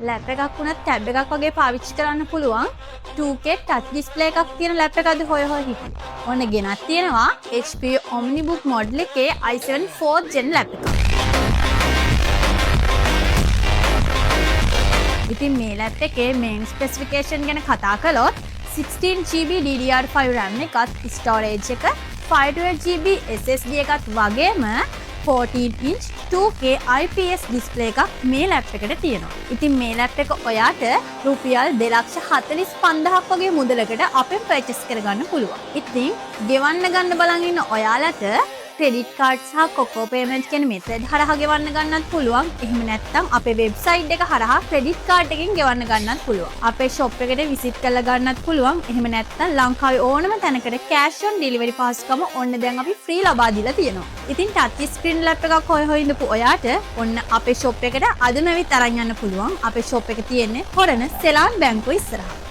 Lap එකක් වුණත් tab එකක් වගේ පාවිච්චි කරන්න පුළුවන් 2K touch display එකක් තියෙන ලැප් එකක්ද හොය හිටියේ. ඔන්න ගෙනත් තියෙනවා HP OmniBook model එකේ i7 4th gen ලැප් එකක්. ඉතින් මේ ලැප් එකේ main specification ගැන කතා කළොත් 16GB DDR5 RAM එකත් storage එක 512GB SSD එකත් වගේම 14-inch 2K IPS display එකක් මේ ලැප් එකට තියෙනවා. ඉතින් මේ ලැප් එක ඔයාට රුපියල් 2,45,000ක් වගේ මුදලකට අපෙන් purchase කරගන්න පුළුවන්. ඉතින් ගෙවන්න ගන්න බලන් ඉන්න ඔයාලට credit card සහ Coco payment කියන method හරහා ගෙවන්න ගන්නත් පුළුවන්. එහෙම නැත්නම් අපේ website එක හරහා credit card එකකින් ගෙවන්න ගන්නත් පුළුවන්. අපේ shop එකට visit කරලා ගන්නත් පුළුවන්. එහෙම නැත්නම් ලංකාවේ ඕනම තැනකට cash on delivery පහසුකම ඔන්න දැන් අපි free ලබා දීලා තියෙනවා. ඉතින් touch screen lap එකක් හොය ඉඳපු ඔයාට ඔන්න අපේ shop එකට අදම ඇවිත් අරන් යන්න පුළුවන්. අපේ shop එක තියෙන්නේ හොරණ සෙලාන් බැංකුව ඉස්සරහා.